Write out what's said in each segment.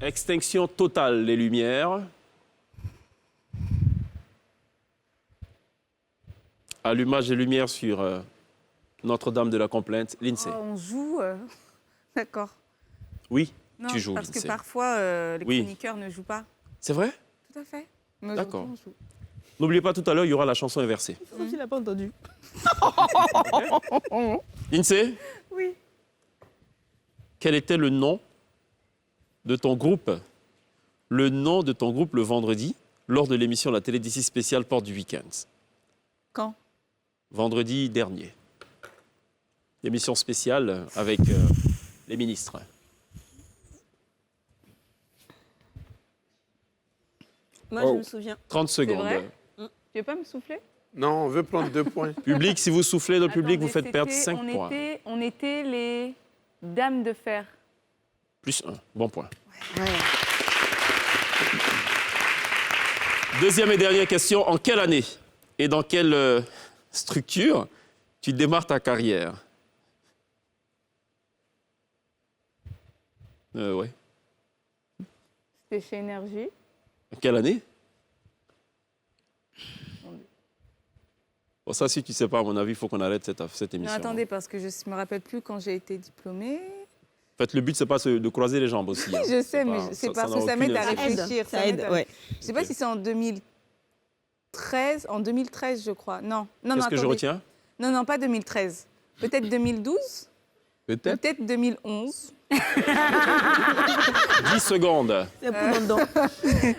Extinction totale des lumières. Allumage des lumières sur Notre-Dame de la Complainte. L'INSEE. Oh, on joue. D'accord. Oui, Non, tu joues parce que l'INSEE. parfois, les Oui. chroniqueurs ne jouent pas. C'est vrai? Tout à fait. Mais D'accord. aujourd'hui, on joue. N'oubliez pas, tout à l'heure, il y aura la chanson inversée. Il n'a pas entendu. L'INSEE, Oui. quel était le nom de ton groupe? Le nom de ton groupe le vendredi, lors de l'émission La Télé d'ici spéciale Porte du Week-end. Quand? Vendredi dernier. L'émission spéciale avec les ministres. Moi, je me souviens. 30 secondes. vrai? Tu veux pas me souffler? Non, on veut prendre 2 points. Public, si vous soufflez dans le public, Attendez, vous faites perdre c'était- 5 points. On était les dames de fer. Plus 1. Bon point. Deuxième et dernière question. En quelle année et dans quelle structure tu démarres ta carrière? Ouais. C'était chez Énergie. En quelle année? Bon, ça, si tu ne sais pas, à mon avis, il faut qu'on arrête cette Non, émission. attendez, parce que je ne me rappelle plus quand j'ai été diplômée. En fait, le but, c'est pas de croiser les jambes aussi. hein. Je sais, mais pas- c'est ça parce n'a que ça aucune m'aide à incidence. réfléchir. Ça aide, ouais. Je ne sais pas si c'est en 2013. En 2013, je crois. Non, non, Qu'est-ce que je attendez. retiens? Non, non, pas 2013. Peut-être 2012. Peut-être. Peut-être 2011. 10 secondes. C'est un peu dedans.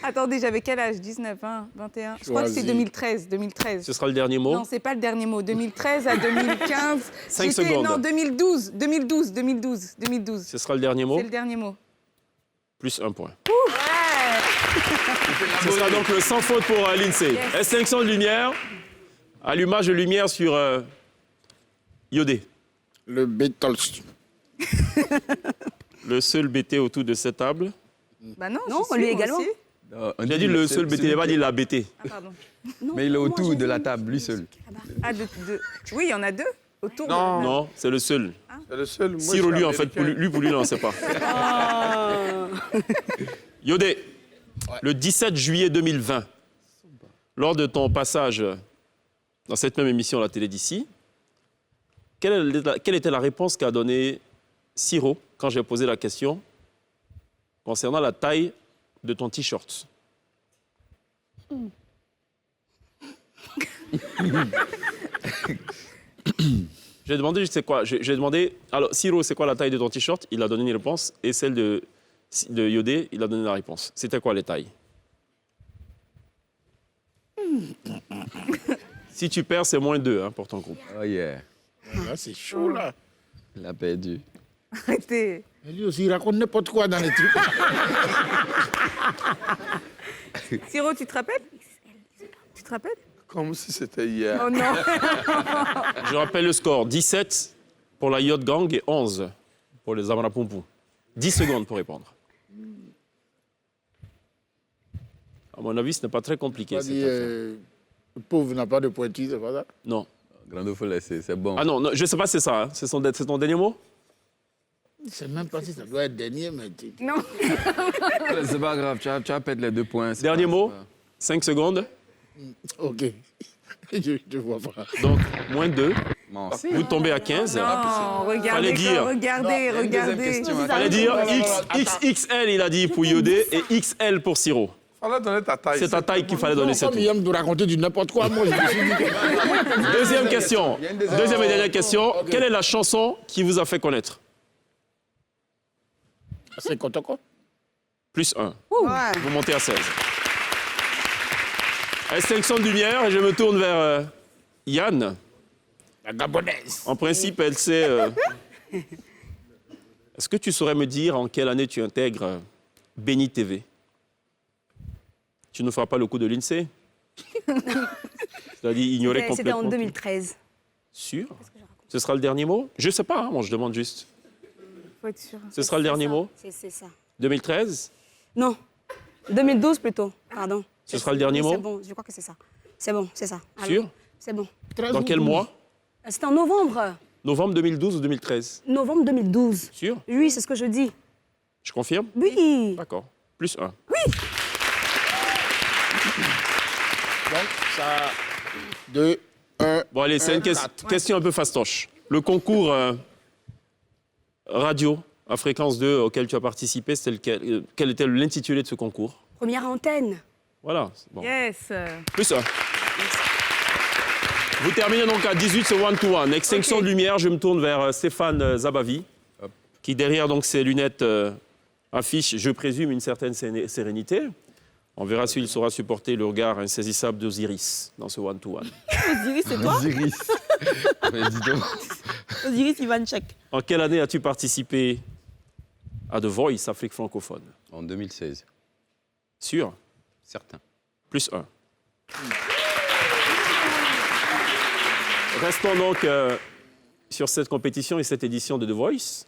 Attendez, j'avais quel âge? 19, 20, 21. Je crois que c'est Choisis. 2013. 2013. Ce sera le dernier mot. Non, c'est pas le dernier mot. 2013 à 2015. 5 J'étais- secondes. Non, 2012. 2012. 2012. 2012. Ce sera le dernier mot. C'est le dernier mot. Plus 1 point. Ce sera donc le sans faute pour l'INSEE. Yes. Extinction de lumière. Allumage de lumière sur Iodé. Le Beatles. Le seul BT autour de cette table. Bah non, Non, j'y suis, lui moi également. aussi. J'ai dit le seul BT, il n'a pas dit la BT. Ah, pardon. Mais il est autour de la table, lui seul. Ah, oui, il y en a deux autour. Non. Non, c'est le seul. C'est le seul. Moi, Siro, je suis lui, en fait, américain. pour lui, non, on ne sait pas. Yodé, le 17 juillet 2020, lors de ton passage dans cette même émission à la télé d'ici, quelle était la réponse qu'a donnée Siro quand j'ai posé la question concernant la taille de ton t-shirt? J'ai demandé, c'est quoi? J'ai demandé, alors, Siro, c'est quoi la taille de ton t-shirt? Il a donné une réponse. Et celle de Yodé, il a donné la réponse. C'était quoi les tailles? Si tu perds, c'est moins 2 pour ton groupe. Oh yeah, Là, c'est chaud, là. il a perdu. Arrêtez. Et lui aussi, il raconte n'importe quoi dans les trucs. Siro, tu te rappelles? Tu te rappelles? Comme si c'était hier. Oh non. Je rappelle le score. 17 pour la Yacht Gang et 11 pour les Amarapompou. 10 secondes pour répondre. À mon avis, ce n'est pas très compliqué. Pas cette dit, affaire. le pauvre n'a pas de pointure, c'est pas ça? Non. Grande folie, c'est bon. Ah non, je ne sais pas si c'est ça. Hein. C'est ton dernier mot? Je ne sais même pas si ça doit être dernier, mais... Non. C'est pas grave, tu vas perdre les 2 points. c'est Dernier pas- mot? 5 secondes. OK. Je ne vois pas. Donc, moins 2. Bon, Vous tombez à 15. Non, Fallait regardez, dire. regardez, Non, il y a une deuxième regardez. question, hein. Fallait dire Attends. XXL, il a dit pour Yodé, et XL pour Siro. Fallait donner ta taille. C'est ta taille qu'il fallait donner, c'est Comme tout. il aime nous raconter du n'importe quoi, moi, je me suis dit que... Deuxième question. Il y a une deuxième- Deuxième et dernière question. Ok. Quelle est la chanson qui vous a fait connaître? C'est Kotoko. Plus 1. Ouais. Vous montez à 16. Extinction de lumière, et je me tourne vers Yann. La Gabonaise. En principe, elle sait... Est-ce que tu saurais me dire en quelle année tu intègres Béni TV? Tu ne feras pas le coup de l'INSEE? C'est-à-dire ignorer C'était complètement. en 2013. Sûr? Ce sera le dernier mot? Je ne sais pas, moi je demande juste. Faut être sûr. Ce sera le dernier mot? C'est ça. 2013? Non, 2012 plutôt, pardon. Ce sera le dernier Oui, mot? C'est bon, je crois que c'est ça. C'est bon, c'est ça. Alors, Sûr? C'est bon. Dans quel mois? C'était en novembre. Novembre 2012 ou 2013? Novembre 2012. Sûr? Oui, c'est ce que je dis. Je confirme? Oui. D'accord. Plus 1. Donc, ça... 2, 1... Bon, allez, c'est une question un peu fastoche. Le concours radio à fréquence 2 auquel tu as participé, c'était lequel? Quel était l'intitulé de ce concours? Première antenne. Voilà. Bon. Yes. Plus 1. Vous terminez donc à 18 ce one-to-one. Extinction de lumière, je me tourne vers Stéphane Zabavi, qui derrière donc ses lunettes affiche, je présume, une certaine sérénité. On verra s'il saura supporter le regard insaisissable d'Osiris dans ce one-to-one. Osiris, c'est toi? Osiris. Mais dis donc. Osiris Ivanchek. En quelle année as-tu participé à The Voice Afrique francophone? En 2016. Sûr? Certain. Plus 1. Restons donc sur cette compétition et cette édition de The Voice.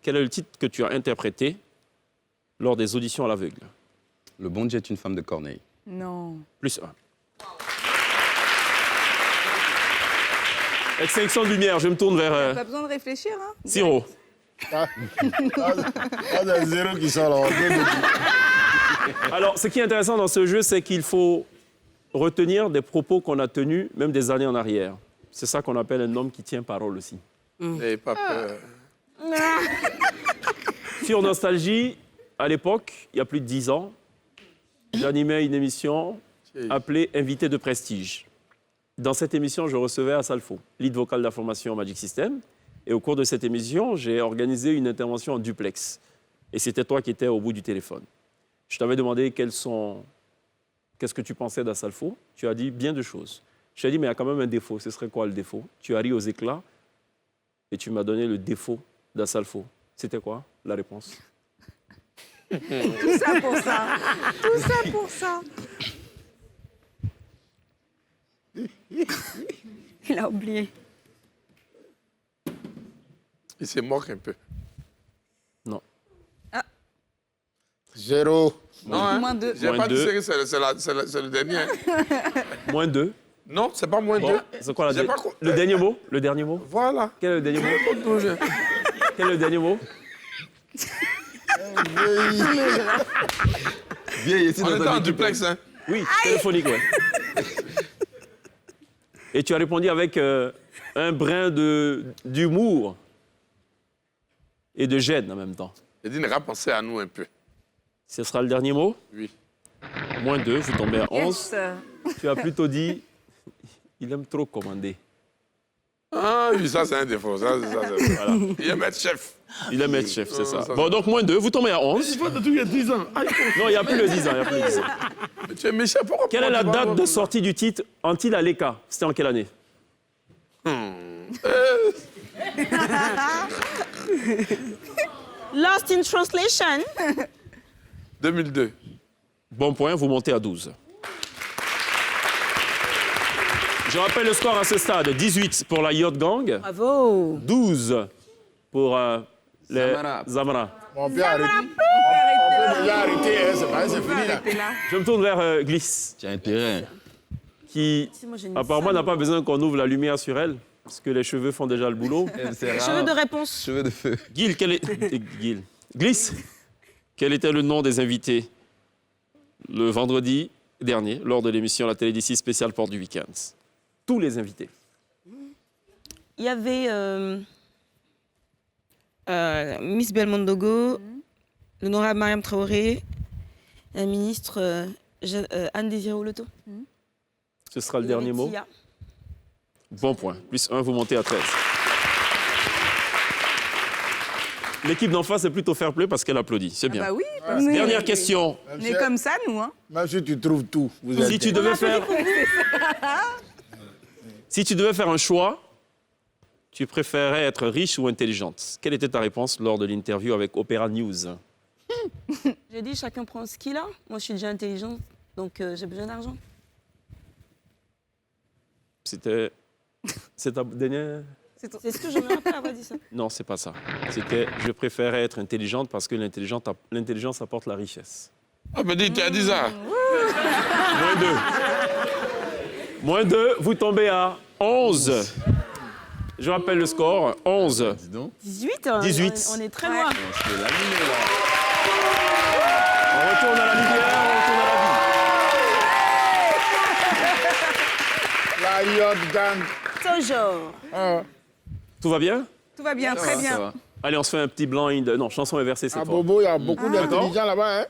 Quel est le titre que tu as interprété lors des auditions à l'aveugle? Le bon Dieu est une femme de Corneille. Non. Plus 1. Extinction de lumière, je me tourne vers Pas besoin de réfléchir, hein? Siro. Ah, des zéros qui sont là. Alors, ce qui est intéressant dans ce jeu, c'est qu'il faut retenir des propos qu'on a tenus, même des années en arrière. C'est ça qu'on appelle un homme qui tient parole aussi. N'ayez pas peur. Sur Nostalgie, à l'époque, il y a plus de 10 ans, j'animais une émission appelée Invité de prestige. Dans cette émission, je recevais Asalfo, lead vocal d'information Magic System. Et au cours de cette émission, j'ai organisé une intervention en duplex. Et c'était toi qui étais au bout du téléphone. Je t'avais demandé qu'est-ce que tu pensais d'Asalfo. Tu as dit bien de choses. Je t'ai dit, mais il y a quand même un défaut. Ce serait quoi le défaut? Tu as ri aux éclats et tu m'as donné le défaut d'Asalfo. C'était quoi la réponse? Tout ça pour ça. Tout ça pour ça. Il a oublié. Il se moque un peu. Non. 0. Non, hein? Moins 2. J'ai Moins pas dit deux. que c'est le dernier. hein. Moins 2. Non, c'est pas moins 2. Bon, c'est quoi J'ai pas co- le dernier mot? Le dernier mot? Voilà. Quel est le dernier mot? Quel est le dernier mot? Viens ici On dans était ta en équipe. duplex, hein. Oui, téléphonique, ouais. Et tu as répondu avec un brin d'humour et de gêne en même temps. J'ai dit, on va penser à nous un peu. Ce sera le dernier mot? Oui. Moins 2, vous tombez à 11. Yes. Tu as plutôt dit, il aime trop commander. Ah oui, ça c'est un défaut. Ça, c'est... Voilà. Il aime être chef. Il aime être chef, c'est ça. ça, Bon, donc moins 2, vous tombez à 11. Il faut depuis il y a 10 ans. Ah, Non, il n'y a plus le 10 ans, il n'y a plus le 10 ans. Mais tu es méchant, pourquoi? Quelle est la pourquoi tu date vas- de sortie du titre Antil Aleka? C'était en quelle année? Lost in translation. 2002. Bon point, vous montez à 12. Je rappelle le score à ce stade. 18 pour la Yacht Gang, Bravo. 12 pour les Zamara. Zamara. on peut arrêter. On peut déjà arrêter, hein, c'est pas, c'est fini là. T'es là. Je me tourne vers Gliss, Tu as intérêt. qui Moi, j'ai une apparemment salle. n'a pas besoin qu'on ouvre la lumière sur elle, parce que les cheveux font déjà le boulot. C'est rare. Cheveux de réponse. Cheveux de feu. Gil, Gliss, quel était le nom des invités le vendredi dernier, lors de l'émission La Télé d'ici spéciale Porte du Week-end? Tous les invités. Il y avait Miss Belmondogo, l'honorable Mariam Traoré, la ministre Anne Désiré Oloto. Ce sera le dernier mot. Tia. Bon point. Plus 1, vous montez à 13. L'équipe d'en face est plutôt fair play parce qu'elle applaudit. C'est bien. Bah oui, Dernière question. on est comme ça, nous. Hein. Même si tu trouves tout, vous êtes... Si tu devais faire... Si tu devais faire un choix, tu préférais être riche ou intelligente? Quelle était ta réponse lors de l'interview avec Opéra News? J'ai dit chacun prend ce qu'il a. Moi, je suis déjà intelligente, donc j'ai besoin d'argent. C'était... C'est ta dernière... C'est ce que je me rappelle avoir dit ça. Non, c'est pas ça. C'était je préférais être intelligente parce que l'intelligence apporte la richesse. Ah, mais dis, tu as dit ça. Moins 2. Moins 2, vous tombez à 11. Je rappelle le score, 11. Dis donc. 18 18. On est très loin. On se fait laminer, là. On retourne à la lumière, on retourne à la vie. La yacht gang. Toujours. Tout va bien? Tout va bien, très bien. Ça va. Allez, on se fait un petit blind. Non, chanson inversée cette À fois. Bobo, il y a beaucoup d'intelligents là-bas. Hein?